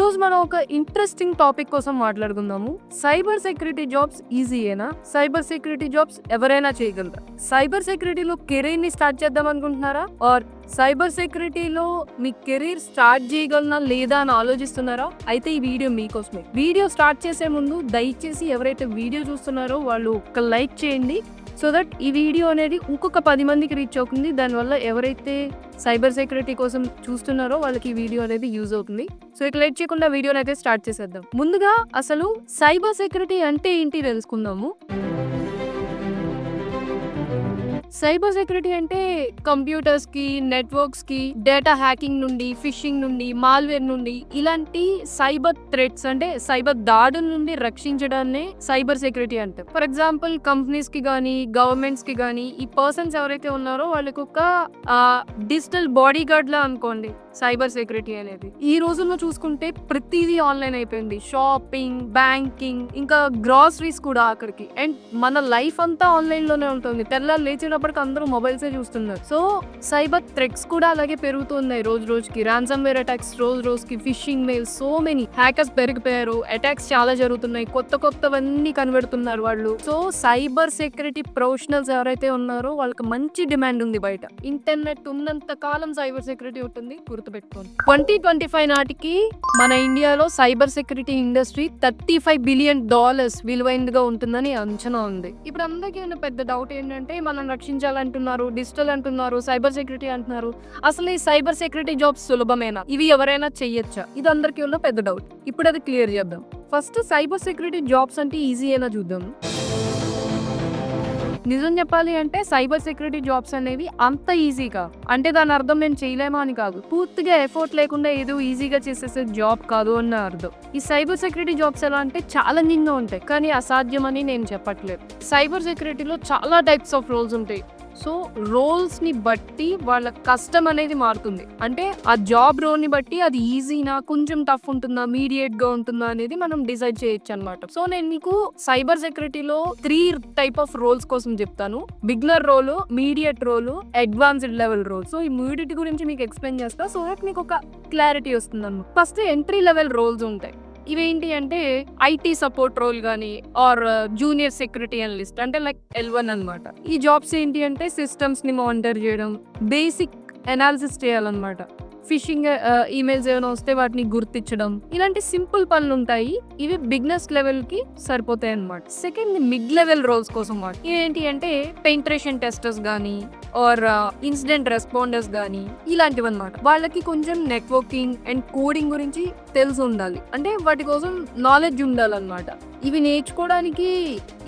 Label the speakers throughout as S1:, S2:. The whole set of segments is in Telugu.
S1: రోజు మనం ఒక ఇంట్రెస్టింగ్ టాపిక్ కోసం మాట్లాడుకుందాము. సైబర్ సెక్యూరిటీ జాబ్స్ ఈజీయేనా? సైబర్ సెక్యూరిటీ జాబ్స్ ఎవరైనా చేయగలరా? సైబర్ సెక్యూరిటీలో కెరీర్ ని స్టార్ట్ చేద్దాం అనుకుంటున్నారా? ఆర్ సైబర్ సెక్యూరిటీలో మీ కెరీర్ స్టార్ట్ చేయగలనా లేదా అని ఆలోచిస్తున్నారా? అయితే ఈ వీడియో మీకోసమే. వీడియో స్టార్ట్ చేసే ముందు దయచేసి ఎవరైతే వీడియో చూస్తున్నారో వాళ్ళు ఒక లైక్ చేయండి, సో దట్ ఈ వీడియో అనేది ఇంకొక 10 మందికి రీచ్ అవుతుంది. దానివల్ల ఎవరైతే సైబర్ సెక్యూరిటీ కోసం చూస్తున్నారో వాళ్ళకి ఈ వీడియో అనేది యూజ్ అవుతుంది. సో ఇక లేట్ చేయకుండా వీడియోని అయితే స్టార్ట్ చేసేద్దాం. ముందుగా అసలు సైబర్ సెక్యూరిటీ అంటే ఏంటి తెలుసుకుందాము. సైబర్ సెక్యూరిటీ అంటే కంప్యూటర్స్ కి, నెట్వర్క్స్ కి, డేటా హ్యాకింగ్ నుండి, ఫిషింగ్ నుండి, మాల్వేర్ నుండి ఇలాంటి సైబర్ థ్రెట్స్ అంటే సైబర్ దాడుల నుండి రక్షించడాన్ని సైబర్ సెక్యూరిటీ అంటారు. ఫర్ ఎగ్జాంపుల్ కంపెనీస్ కి గానీ, గవర్నమెంట్స్ కి గానీ ఈ పర్సన్స్ ఎవరైతే ఉన్నారో వాళ్ళకి ఒక డిజిటల్ బాడీ గార్డ్ లా అనుకోండి సైబర్ సెక్యూరిటీ అనేది. ఈ రోజుల్లో చూసుకుంటే ప్రతిదీ ఆన్లైన్ అయిపోయింది. షాపింగ్, బ్యాంకింగ్, ఇంకా గ్రాసరీస్ కూడా ఆఖరికి. అండ్ మన లైఫ్ అంతా ఆన్లైన్ లోనే ఉంటుంది. తెల్లారు లేచినప్పటికి అందరూ మొబైల్స్ చూస్తున్నారు. సో సైబర్ థ్రెట్స్ కూడా అలాగే పెరుగుతున్నాయి రోజు రోజుకి. రాన్సమ్ వేర్ అటాక్స్ రోజు రోజుకి, phishing mails, so many hackers పెరిగిపోయారు. అటాక్స్ చాలా జరుగుతున్నాయి. కొత్తవన్నీ కనిపెడుతున్నారు వాళ్ళు. సో సైబర్ సెక్యూరిటీ ప్రొఫెషనల్స్ ఎవరైతే ఉన్నారో వాళ్ళకి మంచి డిమాండ్ ఉంది బయట. ఇంటర్నెట్ ఉన్నంత కాలం సైబర్ సెక్యూరిటీ ఉంటుంది, గుర్తుపెట్టుకోండి. 2025 నాటికి మన ఇండియాలో సైబర్ సెక్యూరిటీ ఇండస్ట్రీ $35 బిలియన్ విలువైనదిగా ఉంటుందని అంచనా ఉంది. ఇప్పుడు అందరికీ ఉన్న పెద్ద డౌట్ ఏంటంటే మనం రక్షించాలంటున్నారు, డిజిటల్ అంటున్నారు, సైబర్ సెక్యూరిటీ అంటున్నారు. అసలు ఈ సైబర్ సెక్యూరిటీ జాబ్స్ సులభమేనా? ఇవి ఎవరైనా చెయ్యొచ్చా? ఇది అందరికీ ఉన్న పెద్ద డౌట్. ఇప్పుడు అది క్లియర్ చేద్దాం. ఫస్ట్ సైబర్ సెక్యూరిటీ జాబ్స్ అంటే ఈజీ అయినా చూద్దాం. నిజం చెప్పాలి అంటే సైబర్ సెక్యూరిటీ జాబ్స్ అనేవి అంత ఈజీగా అంటే దాని అర్థం మేము చేయలేమా అని కాదు. పూర్తిగా ఎఫర్ట్ లేకుండా ఏదో ఈజీగా చేసేసే జాబ్ కాదు అన్న అర్థం. ఈ సైబర్ సెక్యూరిటీ జాబ్స్ ఎలా అంటే ఛాలెంజింగ్ గా ఉంటాయి, కానీ అసాధ్యం అని నేను చెప్పట్లేదు. సైబర్ సెక్యూరిటీలో చాలా టైప్స్ ఆఫ్ రోల్స్ ఉంటాయి. సో రోల్స్ ని బట్టి వాళ్ళ కష్టం అనేది మారుతుంది. అంటే ఆ జాబ్ రోల్ ని బట్టి అది ఈజీనా, కొంచెం టఫ్ ఉంటుందా, మీడియేట్ గా ఉంటుందా అనేది మనం డిసైడ్ చేయొచ్చు అనమాట. సో నేను మీకు సైబర్ సెక్యూరిటీలో 3 టైప్ ఆఫ్ రోల్స్ కోసం చెప్తాను. Beginner role, mediate role, advanced level role. So ఈ మూడిటి గురించి మీకు ఎక్స్ప్లెయిన్ చేస్తా, సో దట్ మీకు ఒక క్లారిటీ వస్తుంది అన్నమాట. ఫస్ట్ ఎంట్రీ లెవెల్ రోల్స్ ఉంటాయి. ఇవేంటి అంటే ఐటీ సపోర్ట్ రోల్ గానీ ఆర్ జూనియర్ సెక్యూరిటీ అనలిస్ట్ అంటే లైక్ L1 అన్నమాట. ఈ జాబ్స్ ఏంటి అంటే సిస్టమ్స్ ని మానిటర్ చేయడం, బేసిక్ అనాలిసిస్ చేయాలన్నమాట. ఫిషింగ్ ఈమెయిల్స్ ఏమైనా వస్తే వాటిని గుర్తించడం, ఇలాంటి సింపుల్ పనులు ఉంటాయి. ఇవి బిగినర్స్ లెవెల్ కి సరిపోతాయి అన్నమాట. సెకండ్ మిడ్ లెవెల్ రోల్స్ కోసం ఇవేంటి అంటే పెనిట్రేషన్ టెస్టర్స్ గానీ ఆర్ ఇన్సిడెంట్ రెస్పాండర్స్ గానీ ఇలాంటివి అన్నమాట. వాళ్ళకి కొంచెం నెట్వర్కింగ్ అండ్ కోడింగ్ గురించి తెలిసి ఉండాలి, అంటే వాటి కోసం నాలెడ్జ్ ఉండాలన్నమాట. ఇవి నేర్చుకోవడానికి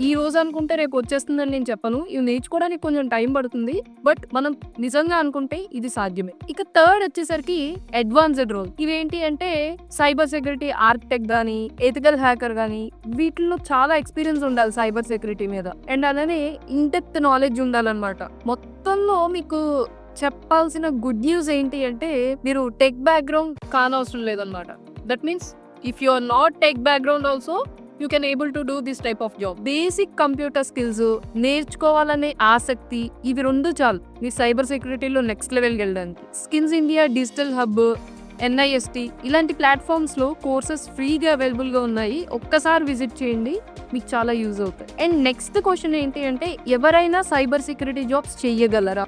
S1: ఈ రోజు అనుకుంటే రేపు వచ్చేస్తుందని నేను చెప్పను. ఇవి నేర్చుకోవడానికి కొంచెం టైం పడుతుంది, బట్ మనం నిజంగా అనుకుంటే ఇది సాధ్యమే. ఇక థర్డ్ వచ్చేసరికి అడ్వాన్స్డ్ రోల్. ఇవేంటి అంటే సైబర్ సెక్యూరిటీ ఆర్కిటెక్ట్ గానీ, ఎథికల్ హ్యాకర్ గానీ వీటిల్లో చాలా ఎక్స్పీరియన్స్ ఉండాలి సైబర్ సెక్యూరిటీ మీద. అండ్ అలానే ఇన్ డెప్త్ నాలెడ్జ్ ఉండాలన్నమాట. మొత్తంలో మీకు చెప్పాల్సిన గుడ్ న్యూస్ ఏంటి అంటే మీరు టెక్ బ్యాక్గ్రౌండ్ కానవసరం లేదన్నమాట. That means if you are not tech background also you can able to do this type of job. Basic computer skills నేర్చుకోవాలనే ఆసక్తి, ఇవి రెండు చాలు మీ సైబర్ సెక్యూరిటీలో నెక్స్ట్ లెవెల్కి వెళ్ళడానికి. Skills India, digital hub, NIST ఇలాంటి ప్లాట్ఫామ్స్ లో కోర్సెస్ ఫ్రీగా అవైలబుల్ గా ఉన్నాయి. ఒక్కసారి విజిట్ చేయండి, మీకు చాలా యూజ్ అవుతాయి. అండ్ నెక్స్ట్ క్వశ్చన్ ఏంటి అంటే ఎవరైనా సైబర్ సెక్యూరిటీ జాబ్స్ చెయ్యగలరా?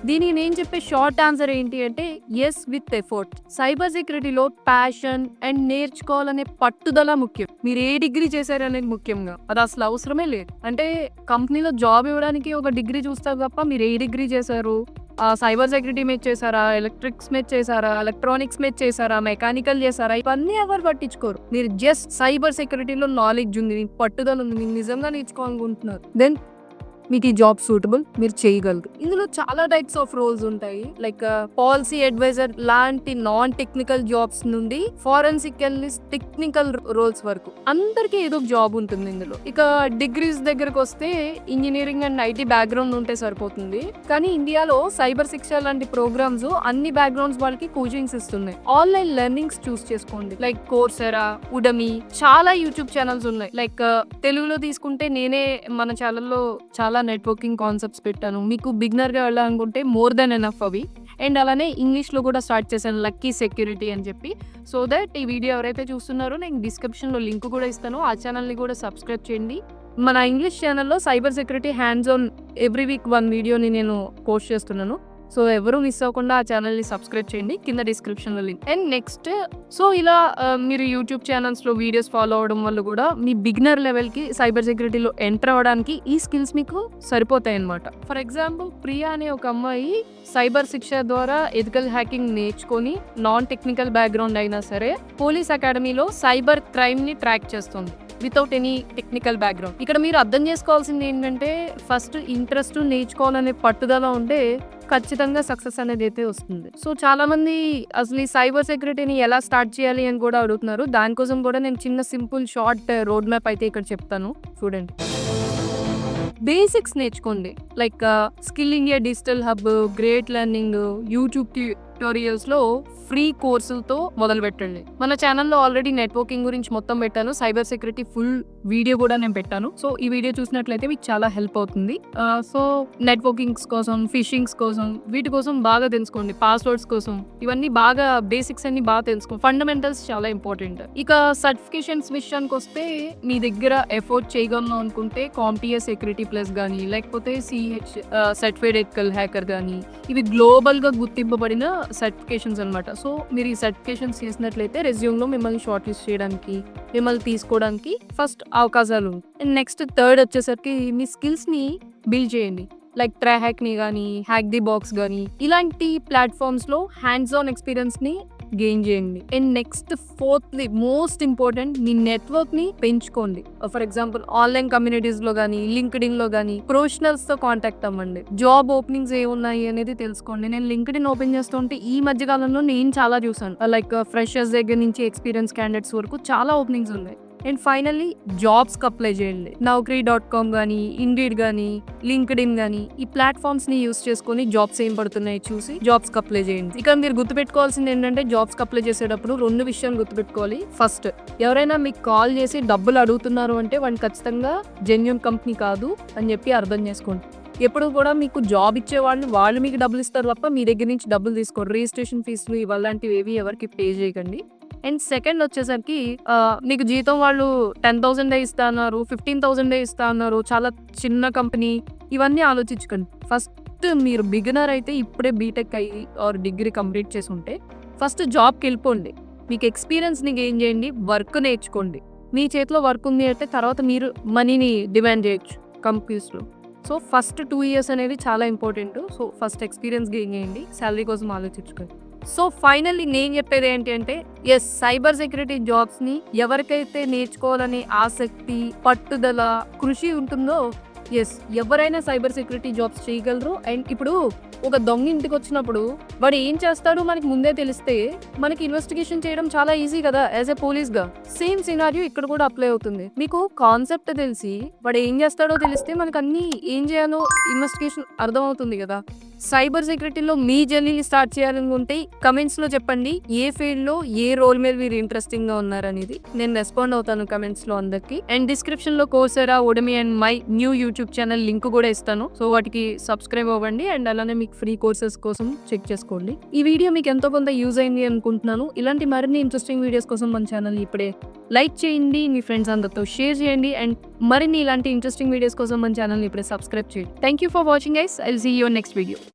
S1: దీనికి నేను చెప్పే షార్ట్ ఆన్సర్ ఏంటి అంటే ఎస్ విత్ ఎఫర్ట్. సైబర్ సెక్యూరిటీలో ప్యాషన్ అండ్ నేర్చుకోవాలనే పట్టుదల ముఖ్యం. మీరు ఏ డిగ్రీ చేశారు అనేది ముఖ్యంగా, అది అసలు అవసరమే లేదు. అంటే కంపెనీలో జాబ్ ఇవ్వడానికి ఒక డిగ్రీ చూస్తారు తప్ప మీరు ఏ డిగ్రీ చేశారు, సైబర్ సెక్యూరిటీ మీద చేశారా, ఎలక్ట్రిక్స్ మీద చేశారా, ఎలక్ట్రానిక్స్ మీద చేశారా, మెకానికల్ చేశారా, ఇవన్నీ ఎవరు పట్టించుకోరు. మీరు జస్ట్ సైబర్ సెక్యూరిటీలో నాలెడ్జ్ ఉంది, మీకు పట్టుదల ఉంది, మీరు నిజంగా నేర్చుకోవాలనుకుంటున్నారు, దెన్ మీకు ఈ జాబ్ సూటబుల్, మీరు చేయగలరు. ఇందులో చాలా టైప్స్ ఆఫ్ రోల్స్ ఉంటాయి. లైక్ పాలసీ అడ్వైజర్ లాంటి నాన్ టెక్నికల్ జాబ్స్ నుండి ఫారెన్సిక్ అనలిస్ట్ టెక్నికల్ రోల్స్ వరకు అందరికీ ఏదో ఒక జాబ్ ఉంటుంది ఇందులో. ఇక డిగ్రీస్ దగ్గరకు వస్తే ఇంజనీరింగ్ అండ్ IT బ్యాక్గ్రౌండ్ ఉంటే సరిపోతుంది. కానీ ఇండియాలో సైబర్ శిక్ష లాంటి ప్రోగ్రామ్స్ అన్ని బ్యాక్గ్రౌండ్స్ వాళ్ళకి కోచింగ్స్ ఇస్తున్నాయి. ఆన్లైన్ లెర్నింగ్స్ చూస్ చేసుకోండి. లైక్ కోర్సెరా, ఉడమి, చాలా యూట్యూబ్ ఛానల్స్ ఉన్నాయి. లైక్ తెలుగులో తీసుకుంటే నేనే మన ఛానల్లో చాలా నెట్వర్కింగ్ కాన్సెప్ట్స్ పెట్టాను. మీకు బిగినర్ గా వెళ్ళాలనుకుంటే మోర్ దెన్ ఎనఫ్ అవి. అండ్ అలానే ఇంగ్లీష్లో కూడా స్టార్ట్ చేశాను లక్కీ సెక్యూరిటీ అని చెప్పి. సో దట్ ఈ వీడియో ఎవరైతే చూస్తున్నారో నేను డిస్క్రిప్షన్లో లింక్ కూడా ఇస్తాను, ఆ ఛానల్ని కూడా సబ్స్క్రైబ్ చేయండి. మన ఇంగ్లీష్ ఛానల్లో cyber security hands on every week 1 వీడియోని నేను పోస్ట్ చేస్తున్నాను. సో ఎవరు మిస్ అవ్వకుండా ఆ ఛానల్ని సబ్స్క్రైబ్ చేయండి, కింద డిస్క్రిప్షన్లో లింక్. అండ్ నెక్స్ట్ సో ఇలా మీరు యూట్యూబ్ ఛానల్స్లో వీడియోస్ ఫాలో అవ్వడం వల్ల కూడా మీ బిగినర్ లెవెల్కి సైబర్ సెక్యూరిటీలో ఎంటర్ అవ్వడానికి ఈ స్కిల్స్ మీకు సరిపోతాయి అన్నమాట. ఫర్ ఎగ్జాంపుల్ ప్రియా అనే ఒక అమ్మాయి సైబర్ శిక్ష ద్వారా ఎథికల్ హ్యాకింగ్ నేర్చుకొని నాన్ టెక్నికల్ బ్యాక్గ్రౌండ్ అయినా సరే పోలీస్ అకాడమీలో సైబర్ క్రైమ్ని ట్రాక్ చేస్తుంది వితౌట్ ఎనీ టెక్నికల్ బ్యాక్గ్రౌండ్. ఇక్కడ మీరు అర్థం చేసుకోవాల్సింది ఏంటంటే ఫస్ట్ ఇంట్రెస్ట్, నేర్చుకోవాలనే పట్టుదల ఉంటే ఖచ్చితంగా సక్సెస్ అనేది అయితే వస్తుంది. సో చాలా మంది అసలు ఈ సైబర్ సెక్యూరిటీని ఎలా స్టార్ట్ చేయాలి అని కూడా అడుగుతున్నారు. దానికోసం కూడా నేను చిన్న సింపుల్ షార్ట్ రోడ్ మ్యాప్ అయితే ఇక్కడ చెప్తాను, చూడండి. బేసిక్స్ నేర్చుకోండి, like skill India digital hub, great learning, YouTube ట్యూటోరియల్స్లో ఫ్రీ కోర్సులతో మొదలు పెట్టండి. మన ఛానల్లో ఆల్రెడీ నెట్వర్కింగ్ గురించి మొత్తం పెట్టాను, సైబర్ సెక్యూరిటీ ఫుల్ వీడియో కూడా నేను పెట్టాను. సో ఈ వీడియో చూసినట్లయితే మీకు చాలా హెల్ప్ అవుతుంది. సో నెట్వర్కింగ్స్ కోసం, ఫిషింగ్స్ కోసం, వీటి కోసం బాగా తెలుసుకోండి, పాస్వర్డ్స్ కోసం, ఇవన్నీ బాగా బేసిక్స్ అన్ని బాగా తెలుసుకోండి. ఫండమెంటల్స్ చాలా ఇంపార్టెంట్. ఇక సర్టిఫికేషన్స్ విషయానికి వస్తే మీ దగ్గర ఎఫోర్డ్ చేయగలను అనుకుంటే కాంపిటియా సెక్యూరిటీ ప్లస్ కానీ, లేకపోతే సిహెచ్ సర్టిఫైడ్ ఎథికల్ హ్యాకర్ కానీ, ఇవి గ్లోబల్గా గుర్తింపబడిన సర్టిఫికేషన్స్ అనమాట. సో మీరు ఈ సర్టిఫికేషన్స్ చేసినట్లయితే రెజ్యూమ్లో మిమ్మల్ని షార్ట్ లిస్ట్ చేయడానికి, మిమ్మల్ని తీసుకోవడానికి ఫస్ట్ అవకాశాలు. అండ్ నెక్స్ట్ థర్డ్ వచ్చేసరికి మీ స్కిల్స్ని బిల్డ్ చేయండి, లైక్ ట్రై హ్యాక్ని కానీ, హ్యాక్ ది బాక్స్ కానీ, ఇలాంటి ప్లాట్ఫామ్స్లో హ్యాండ్స్ ఆన్ ఎక్స్పీరియన్స్ని గెయిన్ చేయండి. And next fourthly most important, మీ నెట్వర్క్ని పెంచుకోండి. ఫర్ ఎగ్జాంపుల్ ఆన్లైన్ కమ్యూనిటీస్లో కానీ, లింక్డ్ఇన్లో కానీ ప్రొఫెషనల్స్తో కాంటాక్ట్ అవ్వండి. జాబ్ ఓపెనింగ్స్ ఏమున్నాయి అనేది తెలుసుకోండి. నేను లింక్డ్ఇన్ ఓపెన్ చేస్తుంటే ఈ మధ్య కాలంలో నేను చాలా చూసాను, లైక్ ఫ్రెషర్స్ దగ్గర నుంచి ఎక్స్పీరియన్స్ క్యాండిడేట్స్ వరకు చాలా ఓపెనింగ్స్ ఉన్నాయి. అండ్ ఫైనల్లీ జాబ్స్కి అప్లై చేయండి. Naukri.com కానీ, ఇండీడ్ కానీ, లింక్డ్ఇన్ కానీ, ఈ ప్లాట్ఫామ్స్ని యూస్ చేసుకొని జాబ్స్ ఏం పడుతున్నాయి చూసి జాబ్స్కి అప్లై చేయండి. ఇక మీరు గుర్తుపెట్టుకోవాల్సింది ఏంటంటే జాబ్స్కి అప్లై చేసేటప్పుడు 2 విషయాలు గుర్తుపెట్టుకోవాలి. ఫస్ట్, ఎవరైనా మీకు కాల్ చేసి డబ్బులు అడుగుతున్నారు అంటే వాడిని ఖచ్చితంగా జెన్యూన్ కంపెనీ కాదు అని చెప్పి అర్థం చేసుకోండి. ఎప్పుడు కూడా మీకు జాబ్ ఇచ్చే వాళ్ళు మీకు డబ్బులు ఇస్తారు తప్ప మీ దగ్గర నుంచి డబ్బులు తీసుకోరు. రిజిస్ట్రేషన్ ఫీజులు ఇవలాంటివి ఏవి ఎవరికి పే చేయకండి. అండ్ సెకండ్ వచ్చేసరికి నీకు జీతం వాళ్ళు 10,000 ఇస్తా అన్నారు, 15,000 ఇస్తా అన్నారు, చాలా చిన్న కంపెనీ, ఇవన్నీ ఆలోచించుకోండి. ఫస్ట్ మీరు బిగినర్ అయితే ఇప్పుడే బీటెక్ అయ్యి ఆర్ డిగ్రీ కంప్లీట్ చేసి ఉంటే ఫస్ట్ జాబ్కి వెళ్ళిపోండి. మీకు ఎక్స్పీరియన్స్ని గెయిన్ చేయండి, వర్క్ నేర్చుకోండి. మీ చేతిలో వర్క్ ఉంది అంటే తర్వాత మీరు మనీని డిమాండ్ చేయొచ్చు కంపెనీస్లో. సో ఫస్ట్ 2 years అనేది చాలా important. So first experience gain చేయండి, శాలరీ కోసం ఆలోచించుకోండి. సో ఫైనల్లీ నేను చెప్పేది ఏంటి అంటే, ఎస్, సైబర్ సెక్యూరిటీ జాబ్స్ని ఎవరికైతే నేర్చుకోవాలనే ఆసక్తి, పట్టుదల, కృషి ఉంటుందో ఎస్ ఎవరైనా సైబర్ సెక్యూరిటీ జాబ్స్ చేయగలరు. అండ్ ఇప్పుడు ఒక దొంగ ఇంటికి వచ్చినప్పుడు వాడు ఏం చేస్తాడో మనకి ముందే తెలిస్తే మనకి ఇన్వెస్టిగేషన్ చేయడం చాలా ఈజీ కదా, యాజ్ ఎ పోలీస్గా. సేమ్ సినారియో ఇక్కడ కూడా అప్లై అవుతుంది. మీకు కాన్సెప్ట్ తెలిసి వాడు ఏం చేస్తాడో తెలిస్తే మనకు అన్ని ఏం చేయాలో ఇన్వెస్టిగేషన్ అర్థమవుతుంది కదా. సైబర్ సెక్యూరిటీలో మీ జర్నీని స్టార్ట్ చేయాలనుకుంటే కమెంట్స్లో చెప్పండి ఏ ఫీల్డ్లో ఏ రోల్ మీద మీరు ఇంట్రెస్టింగ్గా ఉన్నారనేది. నేను రెస్పాండ్ అవుతాను కమెంట్స్లో అందరికి. అండ్ డిస్క్రిప్షన్లో Coursera, Udemy and my new YouTube channel link కూడా ఇస్తాను. సో వాటికి సబ్స్క్రైబ్ అవ్వండి అండ్ అలానే మీకు ఫ్రీ కోర్సెస్ కోసం చెక్ చేసుకోండి. ఈ వీడియో మీకు ఎంతో కొంత యూజ్ అయింది అనుకుంటున్నాను. ఇలాంటి మరిన్ని ఇంట్రెస్టింగ్ వీడియోస్ కోసం మన ఛానల్ ఇప్పుడే లైక్ చేయండి, మీ ఫ్రెండ్స్ అందరితో షేర్ చేయండి అండ్ మరిన్ని ఇలాంటి ఇంట్రెస్టింగ్ వీడియోస్ కోసం మన ఛానల్ ఇప్పుడే సబ్స్క్రైబ్ చేయండి. Thank you for watching guys. I will see you next video.